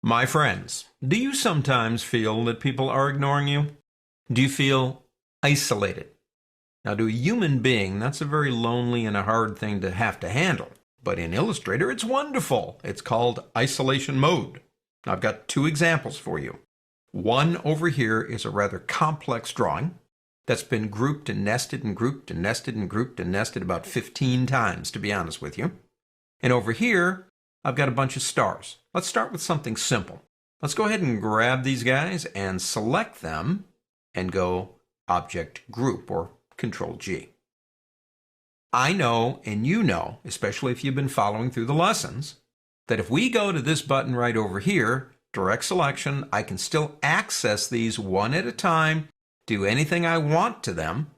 My friends, do you sometimes feel that people are ignoring you? Do you feel isolated? Now, to a human being, that's a very lonely and a hard thing to have to handle. But in Illustrator, it's wonderful. It's called isolation mode. I've got two examples for you. One over here is a rather complex drawing that's been grouped and nested and grouped and nested and grouped and nested about 15 times, to be honest with you. And over here, I've got a bunch of stars. Let's start with something simple. Let's go ahead and grab these guys and select them and go Object Group or Control G. I know, and you know, especially if you've been following through the lessons, that if we go to this button right over here, Direct Selection, I can still access these one at a time, do anything I want to them,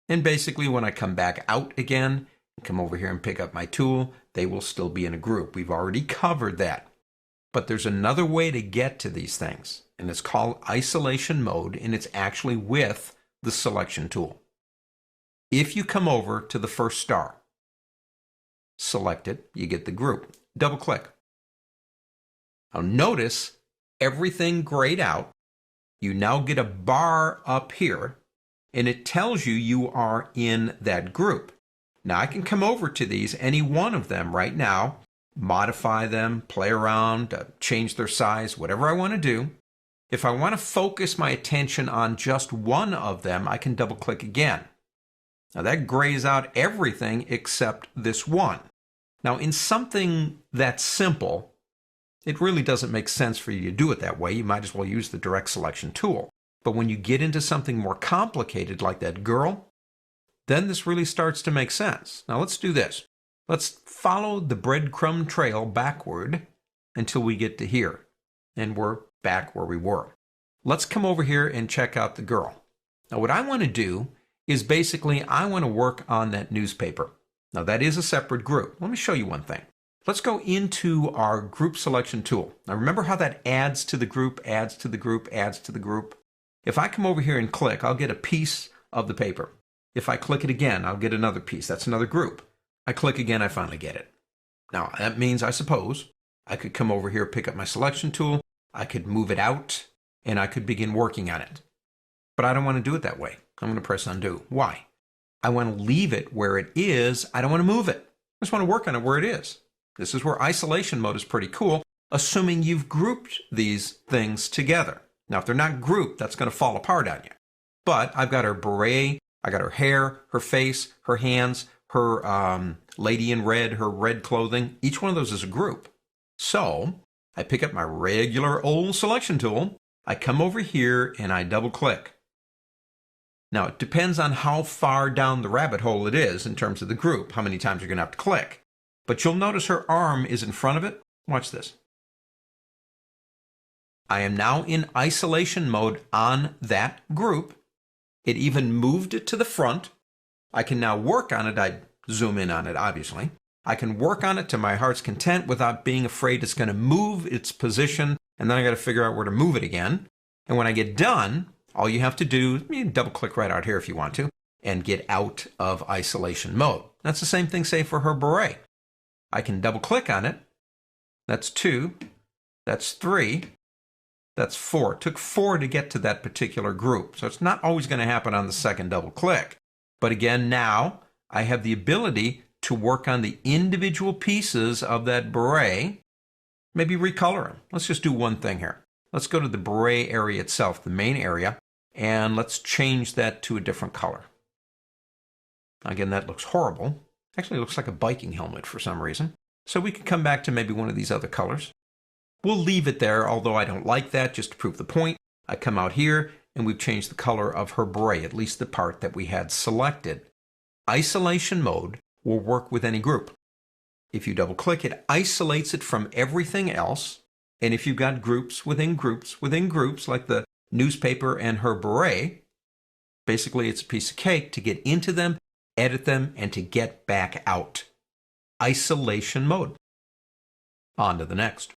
and basically when I come back out again, come over here and pick up my tool, they will still be in a group. We've already covered that. But there's another way to get to these things, and it's called isolation mode, and it's actually with the selection tool. If you come over to the first star, select it, you get the group. Double click. Now notice everything grayed out. You now get a bar up here, and it tells you you are in that group. Now I can come over to these, any one of them right now, modify them, play around, change their size, whatever I want to do. If I want to focus my attention on just one of them, I can double click again. Now that grays out everything except this one. Now in something that simple, it really doesn't make sense for you to do it that way. You might as well use the direct selection tool. But when you get into something more complicated like that girl, then this really starts to make sense. Now let's do this. Let's follow the breadcrumb trail backward until we get to here. And we're back where we were. Let's come over here and check out the girl. Now what I want to do is basically I want to work on that newspaper. Now that is a separate group. Let me show you one thing. Let's go into our group selection tool. Now remember how that adds to the group, adds to the group, adds to the group? If I come over here and click, I'll get a piece of the paper. If I click it again, I'll get another piece. That's another group. I click again, I finally get it. Now, that means, I suppose, I could come over here, pick up my selection tool, I could move it out, and I could begin working on it. But I don't want to do it that way. I'm going to press undo. Why? I want to leave it where it is. I don't want to move it. I just want to work on it where it is. This is where isolation mode is pretty cool, assuming you've grouped these things together. Now, if they're not grouped, that's going to fall apart on you. But I've got her beret, I got her hair, her face, her hands, her lady in red, her red clothing. Each one of those is a group. So I pick up my regular old selection tool. I come over here and I double click. Now it depends on how far down the rabbit hole it is in terms of the group, how many times you're going to have to click. But you'll notice her arm is in front of it. Watch this. I am now in isolation mode on that group. It even moved it to the front. I can now work on it. I zoom in on it, obviously. I can work on it to my heart's content without being afraid it's going to move its position, and then I got to figure out where to move it again. And when I get done, all you have to do, you can double click right out here if you want to, and get out of isolation mode. That's the same thing, say, for her beret. I can double click on it. That's 2. That's 3. That's 4. It took 4 to get to that particular group. So it's not always going to happen on the second double click. But again, now I have the ability to work on the individual pieces of that beret, maybe recolor them. Let's just do one thing here. Let's go to the beret area itself, the main area, and let's change that to a different color. Again, that looks horrible. Actually, it looks like a biking helmet for some reason. So we can come back to maybe one of these other colors. We'll leave it there, although I don't like that, just to prove the point. I come out here, and we've changed the color of her beret, at least the part that we had selected. Isolation mode will work with any group. If you double click, it isolates it from everything else. And if you've got groups within groups within groups, like the newspaper and her beret, basically it's a piece of cake to get into them, edit them, and to get back out. Isolation mode. On to the next.